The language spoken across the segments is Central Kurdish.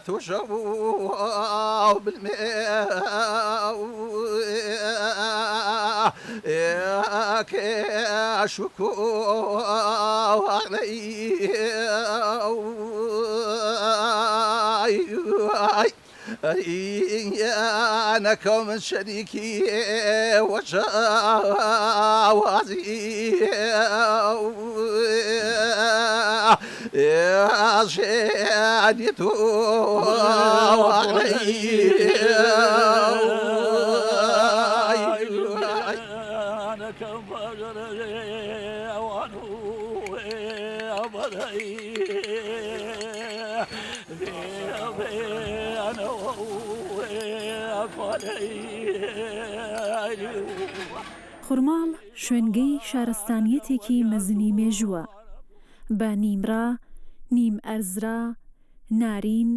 تشوه بالماء كاشكو علي أنا كم شريكي وجوازي يا شاديتو أنا كم خورماڵ شوێنگەی شارستانیەتێکی مەزنی مێژووە بە نیمرا، نیم ئەرزرا، نارین،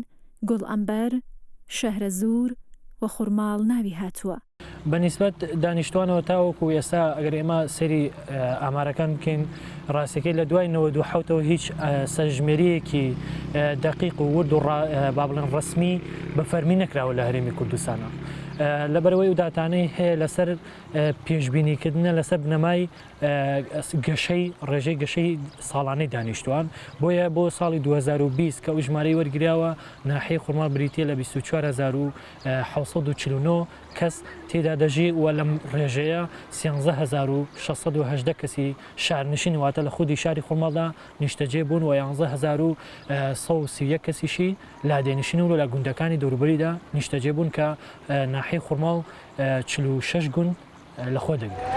گوڵئەمبەر، شەهرەزوور و خورماڵ ناوی هاتووە. بەنسبەت دانیشتوانەوە تاوەکو ئێستا ئەگەر ئێمە سەری ئامارەکان بکەین ڕاستیەکەی لە دوای 1970ەوە هیچ سەرژمێریەکی دقیق و ورد و با بڵێن ڕسمی بە فەرمی نەکراوە لە هەرێمی کوردستانە. لەبەرەوەی و داتانەی هەیە لەسەر پێشبینیکردنە لەسەر بنەمای گەشەی ڕێژەی گەشەی ساڵانەی دانیشتوان بۆیە بۆ ساڵی 2020 کە ئەو ژمارەی وەرگراوە ناحەی خورماڵ بریتیە لە 24749 کەس تێدا دەژی و لەم ڕێژەیە 13618 کەسی شارنشین واتە لە خودی شاری خورماڵدا نیشتەجێ بوون و 11131 کەسیشی لادێنشین و لە گوندەکانی دەوروبەریدا نیشتەجێ بوون کە ناحەی خورماڵ 46 گوند لەخۆ دەگرێت.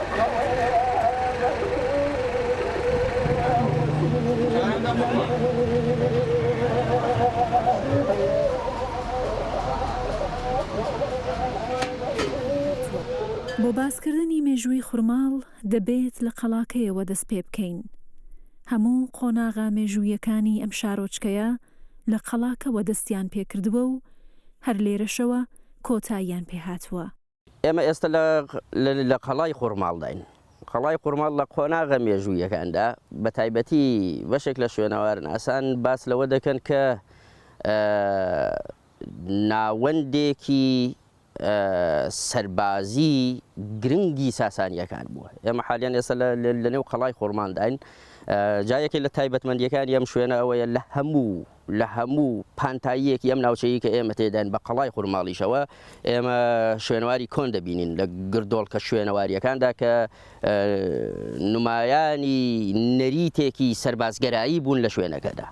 بۆ باسکردنی مێژووی خورماڵ دەبێت لە قەڵاکەیەوە دەست پێ بکەین. هەموو قۆناغا مێژوویەکانی ئەم شارۆچکەیە لە قەڵاکەوە دەستیان پێکردووە و هەر لێرەشەوە کۆتاییان پێهاتووە. ئێمە ئێستا لە قەڵای خورماڵداین. قەڵای خورماڵ لە قۆناغە مێژوویەکاندا بە تایبەتی بەشێک لە شوێنەوارن ئاسان باس لەوە دەکەن کە ناوەندێکی سەربازی گرنگی ساسانیەکان بووە. ئێمە حالیان ئێستا لە نێو قەڵای خورماڵداین. جایەکی لە تایبەتمەندیەکانی ئەم شوێنە ئەوەیە لە هەموو پانتاییەکی ئەم ناوچەیە کە ئێمە تێداین بە قەڵای خورماڵیشەوە ئێمە شوێنەواری کۆن دەبینین لە گردۆڵکە شوێنەواریەکاندا کە نمایانی نەریتێکی سەربازگەرایی بوون لە شوێنەکەدا.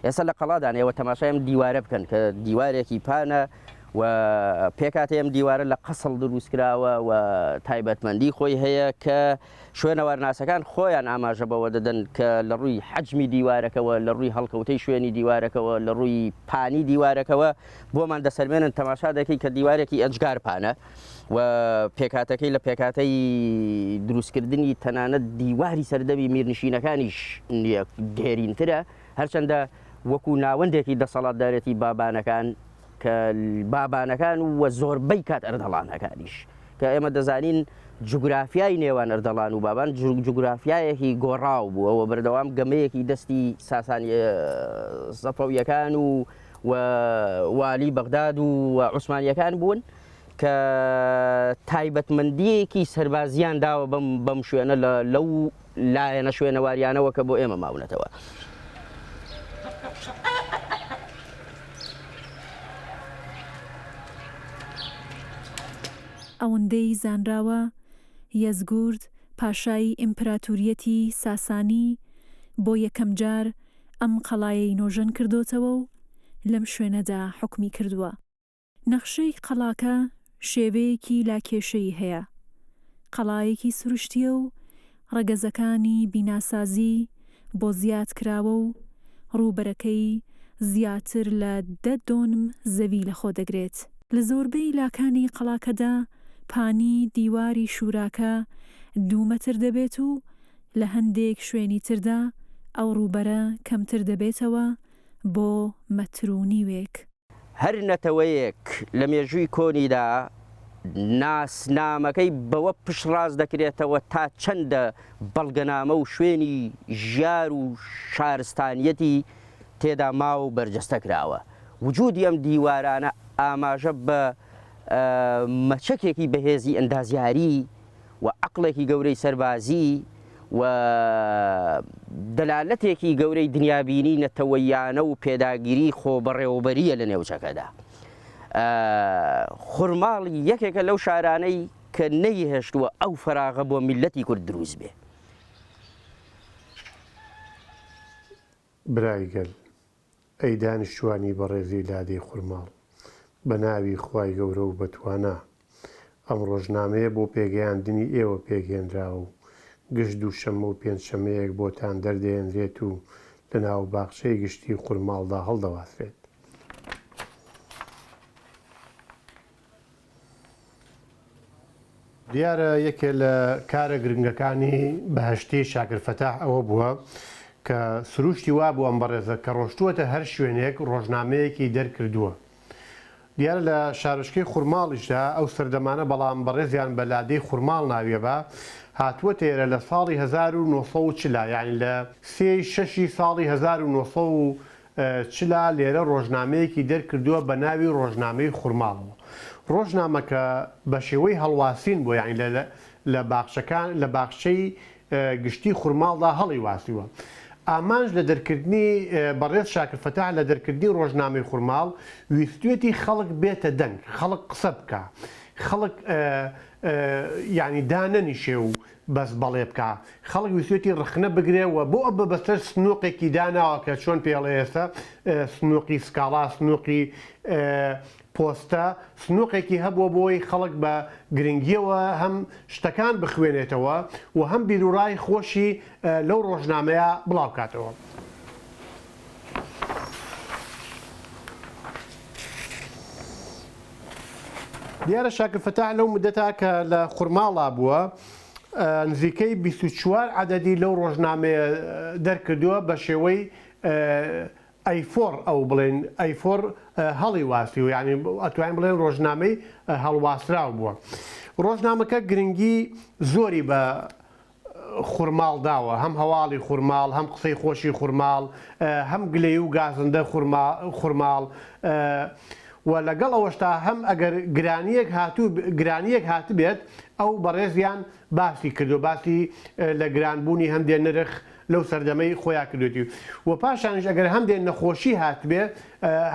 ئێستا لە قەڵادان ئێوە تەماشای ئەم دیوارە بکەن کە دیوارێکی پانە و پێکاتێ ئەم دیوارە لە قەسڵ دروستکراوە و تایبەتمەندی خۆی هەیە کە شوێنەوارناسەکان خۆیان ئاماژە بەوە دەدەن کە لە ڕووی حەجمی دیوارەکەەوە لە ڕووی هەڵکەوتەی شوێنی دیوارەکەەوە لە ڕووی پانی دیوارەکەەوە بۆمان دەسەرمێنن تەماشا دەکەی کە دیوارێکی ئەجگار پانە و پێکاتەکەی لە پێکاتەی دروستکردنی تەنانەت دیواری سەردەمی میرنشینەکانیش گێرینترە هەرچەندە وەکو ناوەندێکی دەسەڵاتدارەتی بابانەکان کە بابانەکان وە زۆربەی کات ئەردەڵانەکانیش کە ئێمە دەزانین جوگرافیای نێوان ئەردەڵان و بابان جوگرافیایەکی گۆڕاو بوو ئەوە بەردەوام گەمەیەکی دەستی ساسانی سەفەویەکان و والی بەغداد و عوسمانیەکان بوون کە تایبەتمەندیەکی سەربازیان داوە بەم شوێنە لەو لایەنە شوێنەواریانەوە کە بۆ ئێمە ماونەتەوە. ئەوەندەی زانراوە یەزگورد پاشای ئیمپراتوریەتی ساسانی بۆ یەکەم جار ئەم قەڵایەی نۆژەن کردوتەوە و لەم شوێنەدا حکمی کردووە. نەخشەی قەڵاکە شێوەیەکی لاکێشەی هەیە. قەڵایەکی سروشتیە و ڕەگەزەکانی بیناسازی بۆ زیاد کراوە و ڕووبەرەکەی زیاتر لە 10 دۆنم زەوی لەخۆ دەگرێت. لە زۆربەی لاکانی قەڵاکەدا پانی دیواری شوراکە 2 مەتر دەبێت و لە هەندێک شوێنی تردا ئەو ڕووبەرە کەمتر دەبێتەوە بۆ مەتر و نیوێک. هەر نەتەوەیەک لە مێژووی کۆنیدا ناسنامەکەی بەوە پشڕاز دەکرێتەوە تا چەندە بەڵگەنامە و شوێنی ژیار و شارستانیەتی تێدا ماوە و بەرجەستە کراوە وجودی ئەم دیوارانە ئاماژە بە مەچەکێکی بەهێزی ئەندازیاری و عقلێکی گەورەی سەربازی و دەلالەتێکی گەورەی دنیابینی نەتەوەیانە و پێداگیری خۆبەڕێوەبەریە لە نێوچەکەدا. خورماڵی یەکێکە لەو شارانەی کە نەیهێشتووە ئەو فەراغە بۆ میلەتی کورد دروست بێ. برایگەل ئەی دانیشتوانی بەڕێزی لادەی خورماڵ، بە ناوی خوای گەورە و بەتوانە ئەم ڕۆژنامەیە بۆ پێگەیاندنی ئێوە پێگەێنراوە و گشت دووشەممە و پێنجشەمەیەک بۆتان دەردێنرێت و لە ناو باخچەی گشتی خورماڵدا هەڵدەواسرێت. دیارە یەکێ لە کارە گرنگەکانی بەهشتی شاکر فەتاح ئەوە بووە کە سروشتی وا بوو ئەم بەڕێزە کە ڕۆشتووەتە هەر شوێنێک ڕۆژنامەیەکی دەرکردووە. دیارە لە شارشکەی خورماڵیشدا ئەو سەردەمانە بەڵام بەڕێزیان بە لادەی خورماڵ ناویە بە هاتووە تێرە لە ساڵی 1940 یعنی لە 6 ساڵی 1940 لێرە ڕۆژنامەیەکی دەرکردووە بە ناوی ڕۆژنامەی خورماڵەوە. ڕۆژنامەکە بە شێوەی هەڵواسین بۆ یعنی لە باخچەی گشتی خورماڵدا هەڵی واسیوە. ئامانج لە دەرکردنی بەڕێز شاکر فەتاح لە دەرکردنی ڕۆژنامەی خورماڵ ویستوێتی خەڵک بێتە دەنگ، خەڵک قسە بکە، خەڵک یعنی دانەنیشێ و بەس بەڵێ بکە، خەڵک ویستوێتی ڕخنە بگرێەوە بۆ ئە بەسەر سنووقێکی داناوە کە چۆن پێڵێ ئێستا سنووقی سکاڵا، سنووقی پۆستە، سنووقێکی هەبووە بۆی خەڵک بە گرنگیەوە هەم شتەکان بخوێنێتەوە و هەم بیرروڕای خۆشی لەو ڕۆژنامەیە بڵاو کاتەوە. دیارە شاکر فەتاح لەو مدەتا کە لە خورماڵا بووە نزیکەی 24 عەدەدی لەو ڕۆژنامەیە دەرکردووە بە شێوەی ئەیفۆر ئەو بڵێن ئەیفۆر هەڵی واسی و یعنی ئەتوانین بڵێن ڕۆژنامەی هەڵواسراو بووە. ڕۆژنامەکە گرنگی زۆری بە خورماڵ داوە، هەم هەواڵی خورماڵ، هەم قسەی خۆشی خورماڵ، هەم گلەی و گازندە خورماڵ و لەگەڵ ئەوەشتا هەم ئەگەر گرانیەک هاتبێت ئەو بەڕێزیان باسی کردو، باسی لە گرانبوونی هەندێ نرخ لەو سەردەمەی خۆیان کردوێتی و پاشانش ئەگەر هەندێک نەخۆشی هاتبێ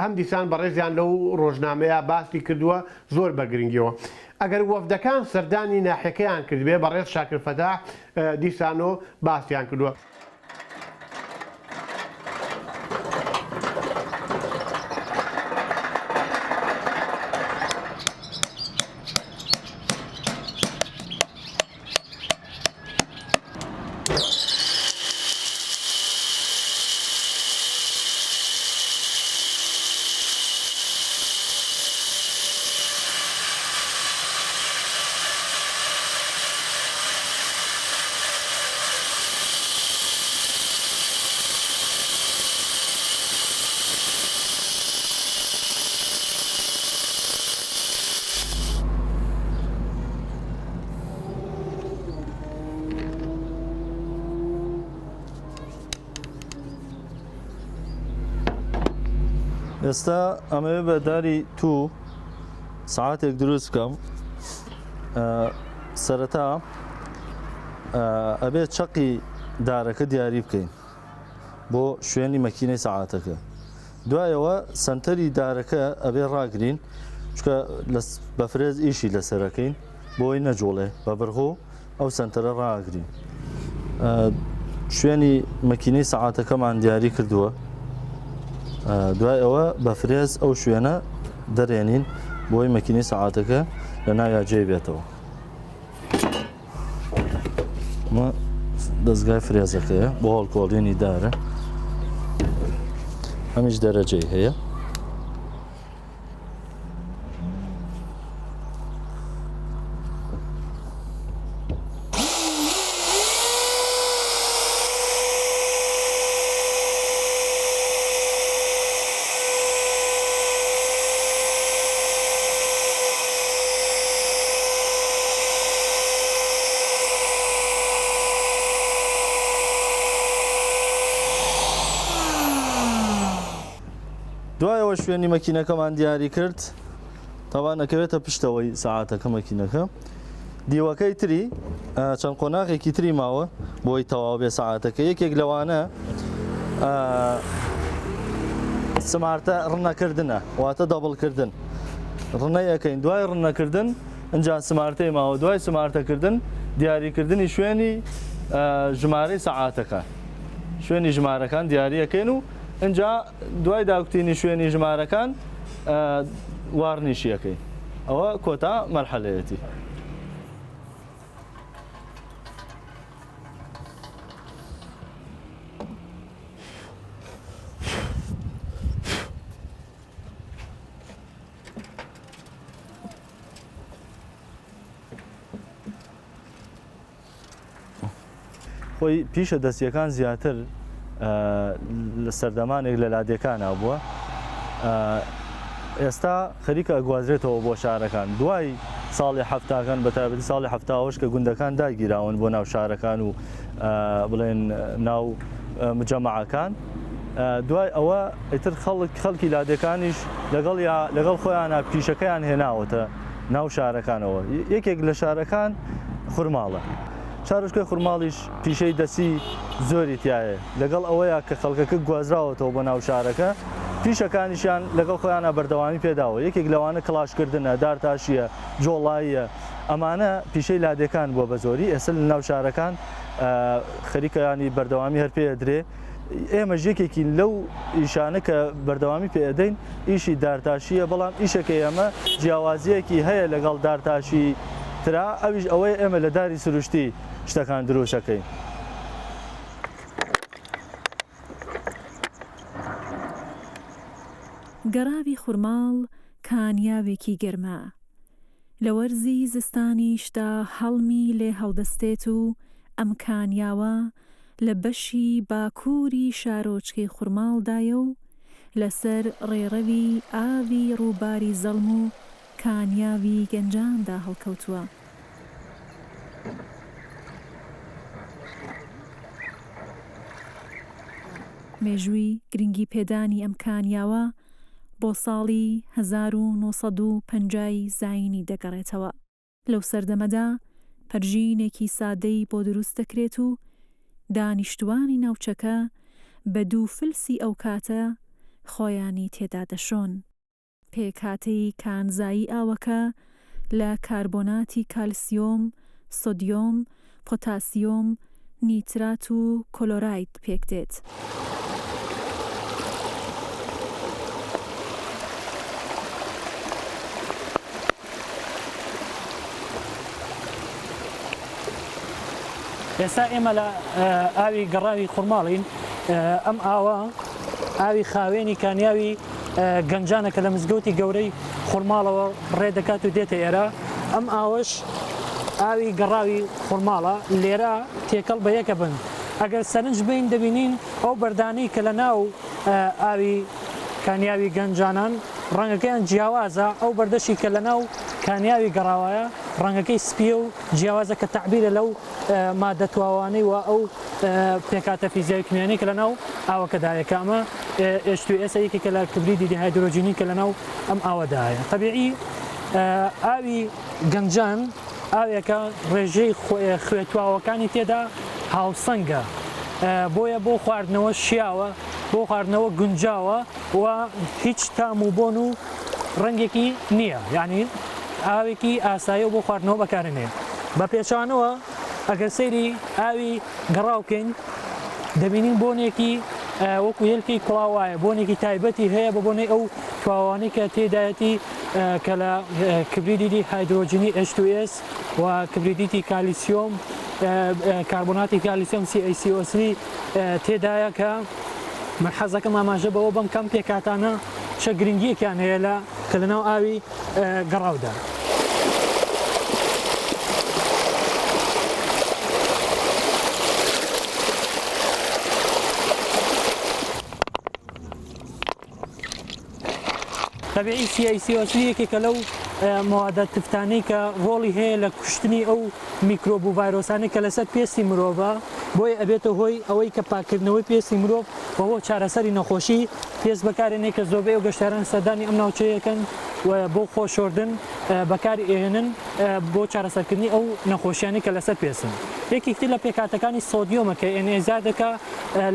هەم دیسان بەڕێزیان لەو ڕۆژنامەیە باسی کردووە زۆر بە گرنگیەوە. ئەگەر وەفدەکان سەردانی ناحیەکەیان کردبێ بەڕێز شاکر فەتاح دیسانۆ باسییان کردووە. ئێستا ئەمەوێ بە داری تو سعاتێک دروست بکەم. سەرەتا ئەبێت چەقی دارەکە دیاری بکەین بۆ شوێنی مەکینەی سەعاتەکە. دوایەوە سنتەری دارەکە ئەبێ ڕاگرین چکە بە فرێز ئیشی لەسەرەکەین بۆی نەجۆڵێ بە بەرهۆ ئەو سنتەرە ڕاگرین. شوێنی مەکینەی سەعاتەکەمان دیاری کردووە. دوای ئەوە بە فرێز ئەو شوێنە دەرێنین بۆی مەکینەی سەعاتەکە لە ناویا جێ بێتەوە. دەستگای فرێزەکەیە بۆ هەڵکۆڵێنی دارە، ئەمیش دەرەجەی هەیە. ئەوە شوێنی مەکینەکەمان دیاری کرد تاوان نەکەوێتە پشتەوەی سەعاتەکە مەکینەکە دیوەکەی تری چەند قۆناغێکی تری ماوە بۆی تەواو بێ سەعاتەکە یەکێک لەوانە سمارتە ڕنەکردنە واتە دەبڵکردن ڕنەیەکەین دوای ڕنەکردن ئەنجا سمارتەی ماوە دوای سمارتەکردن دیاریکردنی شوێنی ژمارەی سەعاتەکە شوێنی ژمارەکان دیاریەکەین و ئەنجا دوای داوتینی شوێنی ژمارەکان وارنیشیەکەی ئەوە کۆتا مەرحەلەیەتی خۆی پیشە دەستیەکان زیاتر لە سەردەمانێک لە لادیەکانە بووە ئێستا خەریکە ئەگوازرێتەوە بۆ شارەکان دوای ساڵی هەفتاکان بەتابەتی ساڵی هەفتاوەش کە گوندەکان داگیراون بۆ ناو شارەکان و بڵێن ناو مجەمەعەکان دوای ئەوە ئیتر خەڵکی لادیەکانیش لەگەڵ خۆیانە پیشەکەیان هێناوەتە ناو شارەکانەوە یەکێک لە شارەکان خورماڵە شارۆچکەی خورماڵیش پیشەی دەسی زۆری تایە لەگەڵ ئەوەیە کە خەڵکەکە گوازراوەتەوە بۆ ناو شارەکە پیشەکانیشیان لەگەڵ خۆیانە بەردەوامی پێداوە یەکێک لەوانە کڵاشکردنە دارتاشیە جۆڵاییە ئەمانە پیشەی لادیەکان بووە بە زۆری ئێستا لە ناو شارەکان خەریکەیانی بەردەوامی هەر پێدرێ ئێمە یەکێکی لەو ئیشانە کە بەردەوامی پێدەین ئیشی دارتاشیە بەڵام ئیشەکە ئێمە جیاوازیەکی هەیە لەگەڵ دارتاشی ترا ئەویش ئەوەی ئێمە لە داری سروشتی شتەکان دروستەکەین گەڕاوی خورماڵ کانیاوێکی گەرمە لە وەرزی زستانیشدا هەڵمی لێ هەڵدەستێت و ئەم کانیاوە لە بەشی باکووری شارۆچکەی خورماڵدایە و لەسەر ڕێڕەوی ئاوی ڕووباری زەڵم و کانیاوی گەنجاندا هەڵکەوتووە مێژووی گرنگی پێدانی ئەم کانیاوە بۆ ساڵی 1950 زاینی دەگەڕێتەوە لەو سەردەمەدا پەرژینێکی سادەی بۆ دروست دەکرێت و دانیشتوانی ناوچەکە بە دوو فلسی ئەو کاتە خۆیانی تێدا دەشۆن پێکاتەی کانزایی ئاوەکە لە کاربۆناتی کالسیۆم، سۆدیۆم، پۆتاسیۆم، نیترات و کلۆراید پێک دێت. ئێستا ئێمە لە ئاوی گەڕاوی خورماڵین ئەم ئاوە ئاوی خاوێنی کانیاوی گەنجانە کە لە مزگەوتی گەورەی خورماڵەوە ڕێ دەکات و دێتە ئێرە ئەم ئاوەش ئاوی گەڕاوی خورماڵە لێرە تێکەڵ بە یەکە بن ئەگەر سەرنج بین دەبینین ئەو بەردانی کە لە ناو ئاوی کانیاوی گەنجانان ڕەنگەکەیان جیاوازە ئەو بەردەشی کە لە ناو کانیاوی گەڕاوایە ڕەنگەکەی سپیە و جیاوازە کە تەعبیرە لەو مادە تواوانەی و ئەو پێکاتە فیزیایی کیمیایی کە لە ناو ئاوەکەدایە ئەمە H2S یەکێکە لە کبریدی دیهایدرۆجینی کە لە ناو ئەم ئاوەدایە طبیعی ئاوی گەنجان ئاوێکە ڕێژەی خوێتواوەکانی تێدا هاوسەنگە بۆیە بۆ خواردنەوە شیاوە بۆ خواردنەوە گونجاوە و هیچ تام و بۆن و ڕەنگێکی نییە یعنی ئاوێکی ئاسایی بۆ خواردنەوە بەکارێنێ بە پێچانەوە ئەگەر سەیری ئاوی گەڕاوکەین دەبینین بۆنێکی وەکو هێلکەی کوڵاوایە بۆنێکی تایبەتی هەیە بە بۆنەی ئەو تواوانەی کە تێدایەتی کە لە کبریدی هایدرۆجینی H2S و کبریدیتی کالیسیۆم کاربۆناتی کالیسیۆم CaCO3 تێدایە کە حەزەکەم ئاماژە بەوە بەم کەم پێکاتانە چە گرنگیەکیان هەیە لە کە لەناو ئاوی گەڕاودا. طبيعي CaCO3 یەکێکە لەو مەوادە تفتانەی کە ڕۆڵی هەیە لە کوشتنی ئەو میکرۆب و ڤایرۆسانەی کە لەسەر پێستی مرۆڤە بۆی ئەبێتە هۆی ئەوەی کە پاکردنەوەی پێستی مرۆڤ بەبۆ چارەسەری نەخۆشی پێست بەکارێنێ کە زۆربەی و گەشتیاران سەردانی ئەم ناوچەیەکەن و بۆ خۆشۆردن بەکاری ئێنن بۆ چارەسەرکردنی ئەو نەخۆشیانی کە لەسەر پێسن. یەکێکتی لە پێکاتەکانی سۆدیۆمە کە ئێنێزار دەکا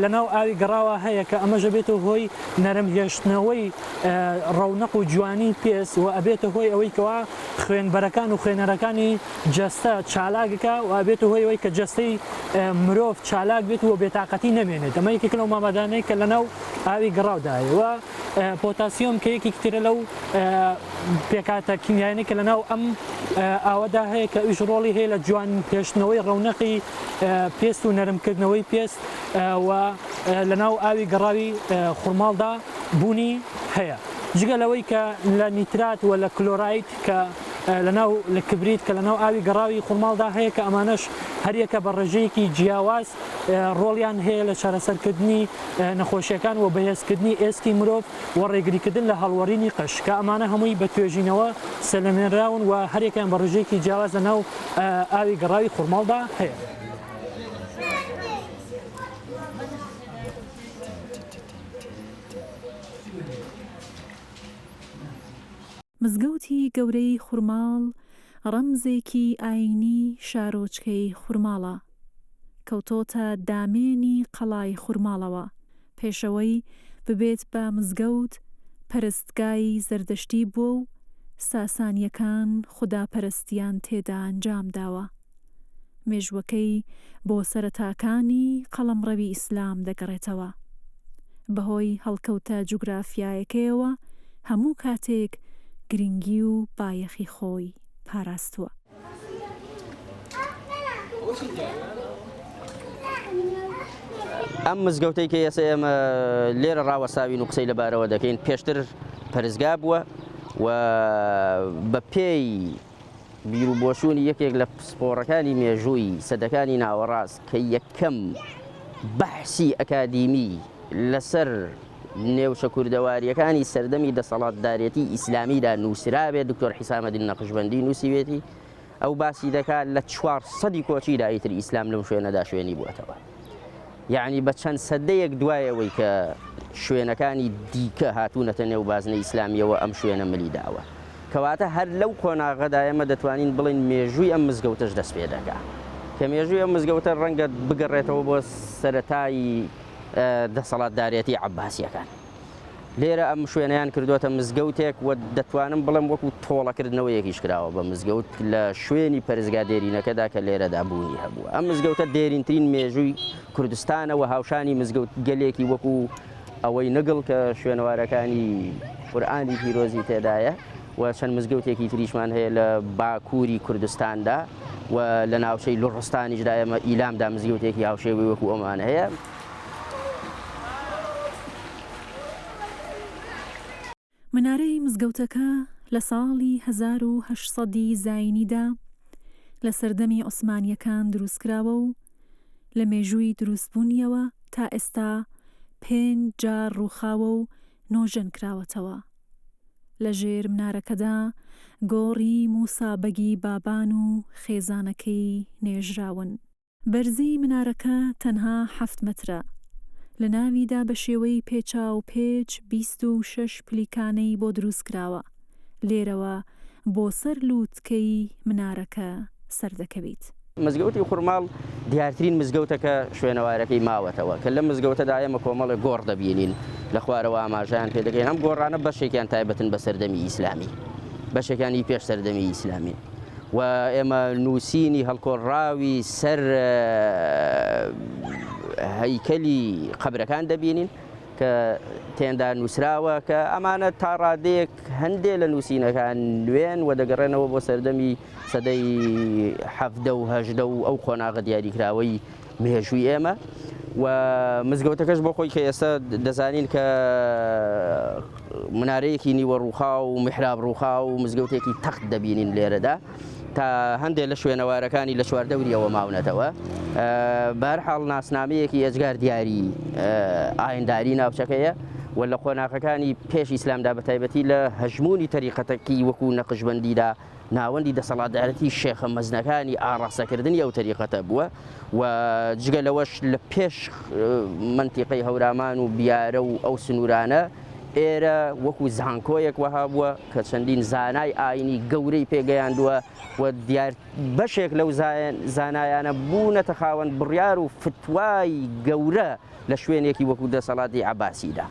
لەناو ئاوی گەڕاوە هەیە کە ئەمەژە بێتە هۆی نەرمهێشتنەوەی ڕەونەق و جوانی پێست و ئەبێتە هۆی ئەوەی کەوا خوێنبەرەکان و خوێنەرەکانی جەستە چالاکەکە و ئەبێتە هۆی ئەوەی کە جەستەی مرۆڤ چالاک بێت و بێتاقەتی نەمێنێت. ئەمە یەکێک لەو مامادانەی کە لەناو ئاوی گەڕاودایەوە پۆتاسیۆم کە یەکێکترە لەو پێکاتە کیمیایانەی کە لەناو ئەم ئاوەدا هەیە کە ئیش ڕۆڵی هەیە لە جوان پێشتنەوەی ڕەونەقی پێست و نەرمکردنەوەی پێست و لەناو ئاوی گەڕاوی خوڕماڵدا بوونی هەیە. جگە لەوەی کە لە نیترات و لە کلۆرایت کە لەناو لە کبریت کە لەناو ئاوی گەڕاوی خوڕماڵدا هەیە کە ئەمانەش هەریەکە بە ڕێژەیەکی جیاواز ڕۆڵیان هەیە لە چارەسەرکردنی نەخۆشیەکان و بەهێزکردنی ئێسکی مرۆڤ و ڕێگریکردن لە هەڵوەرینی قەش کە ئەمانە هەمووی بە توێژینەوە سەلمێنراون و هەریەکیان بە ڕێژەیەکی جیاواز لەناو ئاوی گەڕاوی خوڕماڵدا هەیە. مزگەوتی گەورەی خوڕماڵ ڕەمزێکی ئاینی شارۆچکەی خوڕماڵە کەوتۆتە دامێنی قەڵای خوڕماڵەوە پێشەوەی ببێت بە مزگەوت پەرستگای زەردەشتی بووە و ساسانیەکان خوداپەرستیان تێدا ئەنجام داوە. مێژوەکەی بۆ سەرەتاکانی قەڵەمڕەوی ئیسلام دەگەڕێتەوە. بەهۆی هەڵکەوتە جوگرافیایەکەیەوە هەموو کاتێک گرنگی و بایەخی خۆی پاراستووە. ئەم مزگەوتەی کە ئێستا ئێمە لێرە ڕاوەساوین و قسەی لەبارەوە دەکەین پێشتر پەرزگا بووە و بە پێی بیرروبۆشوونی یەکێک لە پسپۆڕەکانی مێژووی سەدەکانی ناوەڕاست کە یەکەم بەحسی ئەکادیمی لەسەر نێوشە کوردەواریەکانی سەردەمی دەسەڵاتدارێتی ئیسلامیدا نووسرابێت دکتۆر حیسامەدین نەقشبەندی نووسیوێتی ئەو باسی دەکات لە 400 کۆچیدا ئیتر ئیسلام لەم شوێنەدا شوێنی بووەتەوە. یعنی بە چەند سەدەیەک دوایەوەی کە شوێنەکانی دیکە هاتوونەتە نێو بازنە ئیسلامیەوە ئەم شوێنە ملی داوە کەواتە هەر لەو کۆناغەدا ئێمە دەتوانین بڵین مێژووی ئەم مزگەوتەش دەست پێ دەکا کە مێژووی ئەم مزگەوتە ڕەنگە بگەڕێتەوە بۆ سەرەتایی دەسەڵاتدارێتی عەباسیەکان. لێرە ئەم شوێنەیان کردوتە مزگەوتێک و دەتوانم بڵم وەکو تۆڵەکردنەوەیەکیش کراوە بە مزگەوت لە شوێنی پەرزگا دێرینەکەدا کە لێرەدا بوونی هەبووە. ئەم مزگەوتە دێرینترین مێژووی کوردستانەوە هاوشانی مزگەوت گەلێکی وەکو ئەوەی نەگڵ کە شوێنەوارەکانی قورئانی پیرۆزی تێدایە و چەند مزگەوتێکی تریشمان هەیە لە باکووری کوردستاندا و لە ناوچەی لوڕستانیشدا ئێمە ئیلامدا مزگەوتێکی هاوشێوی وەکو ئەمانە هەیە. منارەی مزگەوتەکە لە ساڵی 1800 زاینیدا لە سەردەمی عوسمانیەکان دروستکراوە و لە مێژووی دروستبوونیەوە تا ئێستا 5 جار ڕووخاوە و نۆژەن کراوەتەوە. لە ژێر منارەکەدا گۆڕی موسابەگی بابان و خێزانەکەی نێژراون. بەرزی منارەکە تەنها 7 مەترە. لە ناویدا بە شێوەی پێچاو پێچ 26 پلیکانەی بۆ دروست کراوە. لێرەوە بۆ سەر لووتکەی منارەکە سەردەکەویت. مزگەوتی خوڕماڵ دیارترین مزگەوتەکە شوێنەوارەکەی ماوەتەوە کە لە مزگەوتەدا ئێمە کۆمەڵە گۆڕ دەبینین لە خوارەوە ئاماژیان پێ دەکەین. ئەم گۆڕانە بەشێکیان تایبەتن بە سەردەمی ئیسلامی بەشێکانی پێش سەردەمی ئیسلامی و ئێمە نووسینی هەڵکۆڕاوی سەر هەیکەلی قەبرەکان دەبینین کە تێندا نووسراوە کە ئەمانە تا ڕادەیەک هەندێک لە نووسینەکان نوێن و دەگەڕێنەوە بۆ سەردەمی سەدەی 17 و 18 و ئەو قۆناغە دیاریکراوەی مێژووی ئێمە و مزگەوتەکەش بۆ خۆی کە ئێستا دەزانین کە منارەیەکی نیوە ڕووخا و میحراب ڕووخا و مزگەوتێکی تەخت دەبینین لێرەدا تا هەندێک لە شوێنەوارەکانی لە چواردەوریەوە ماونەتەوە. بەهەرحاڵ ناسنامەیەکی ئەجگار دیاری ئاینداری ناوچەکەیە و لە قۆناغەکانی پێش ئیسلامدا بە تایبەتی لە هەژمونی تەریقەتەکی وەکو نەقشبەندیدا ناوەندی دەسەڵاتدارەتی شێخە مەزنەکانی ئاڕاستەکردنی ئەو تەریقەتە بووە و جگە لەوەش لە پێش منتیقەی هەورامان و بیارە و ئەو سنوورانە ئێرە وەکو زانکۆیەک وەها بووە کە چەندین زانای ئاینی گەورەی پێگەیاندووە و دیار بەشێک لەو زانایانە بوونەتە خاوەن بڕیار و فتوای گەورە لە شوێنێکی وەکو دەسەڵاتی عەباسیدا.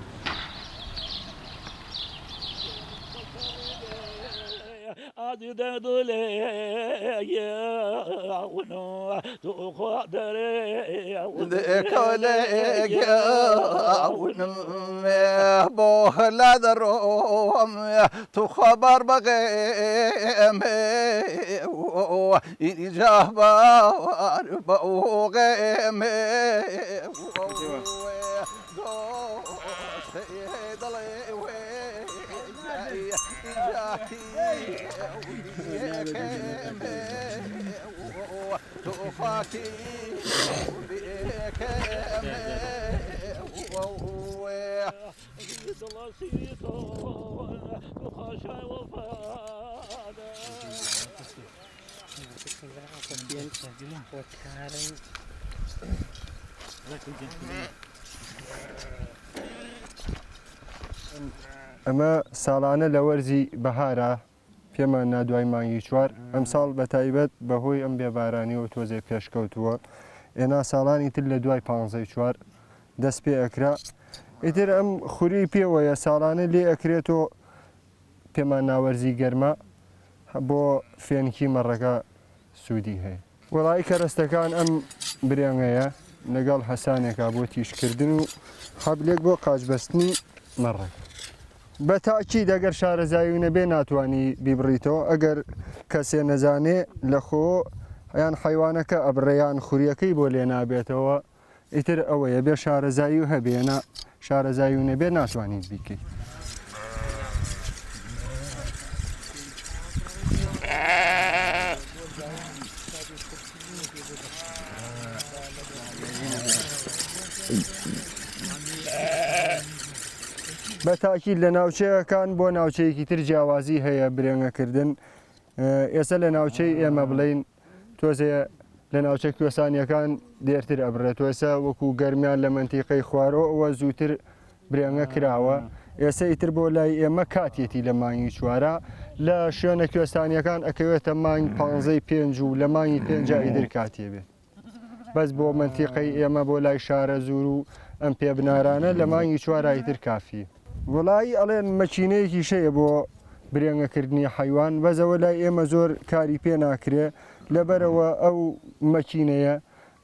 بۆ لا دەڕۆم تو خەبەر بەغێمێ ئینجا باوار بە ئۆغێمێ دڵێ توفاكي ئەمە ساڵانە لە وەرزی بەهارە پێمان نادوای مانگی چوار ئەم ساڵ بە تایبەت بەهۆی ئەم بێبارانیەوە تۆزێ پێشکەوتووە ئێنا ساڵانی تر لە دوای 15 دەست پێ ئەکرا ئیتر ئەم خوری پێوەیە ساڵانە لێ ئەکرێتەوە پێمان ناوەرزی گەرمە بۆ فێنکی مەڕەکە سوودی هەیە وەڵی کەرەستەکان ئەم برێنگەیە لەگەڵ حەسانێکا بۆ تیشکردن و حەبلێک بۆ قاچبەستنی مەڕەکە بە تاکی دەگەر شارەزایی نەبێ ناتوانانی بیبڕیتەوە ئەگەر کەسێ نەزانێ لە خۆ یان حیوانەکە ئەبڕێیان خوریەکەی بۆ لێ نابێتەوە ئیتر ئەوەیە بێ شارەزایی و هەبێنە شارەزایی و نەبێ ناتوانیت بیکەیت. بە تاکیل لە ناوچەیەکان بۆ ناوچەیەکی تر جیاوازی هەیە برێنگەکردن ئێستا لە ناوچەی ئێمە بڵین تۆزێ لە ناوچە کوێسانیەکان دێرتر ئەبرێت ئێستا وەکو گەرمیان لە منتیقەی خوارەوە ئەوە زووتر برێنگە کراوە ئێستا ئیتر بۆ لای ئێمە کاتێتی لە مانگی چوارە لە شوێنە کوێستانیەکان ئەکەوێتە مانگ 15 و لە مانگی 5 ئیدر کاتێ بێت بەس بۆ منتیقەی ئێمە بۆ لای شارە زوور و ئەم پێبنارانە لە مانگی چوارایتر کافی وڵایی ئەڵێن مەچینەیەکی شەیە بۆ برێنگەکردنی حیوان بەزەوە لای ئێمە زۆر کاری پێ ناکرێ لەبەرەوە ئەو مەچینەیە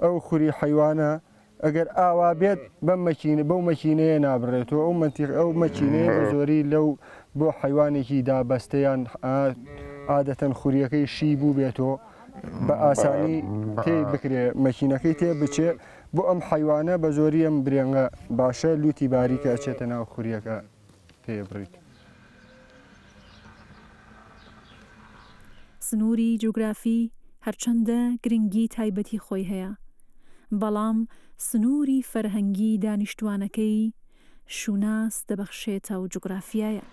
ئەو خوری حیوانە ئەگەر ئاوا بێت بەو مەچینەیە نابڕێتەوە ئەو منتیق ئەو مەچینەیە بە زۆری لەو بۆ حیوانێکی دابەستەیان عادەتەن خوریەکەی شی بوو بێتەوە بە ئاسانی تێ بکرێ مەچینەکەی تێ بچێ بۆ ئەم حیوانە بە زۆری ئەم برێنگە باشە لوتی باریکە ئەچێتە ناو خوریەکە پێ بڕیت. سنووری جوگرافی هەرچەندە گرنگی تایبەتی خۆی هەیە بەڵام سنووری فەرهەنگی دانیشتوانەکەی شوناس دەبەخشێتە و جوگرافیایە.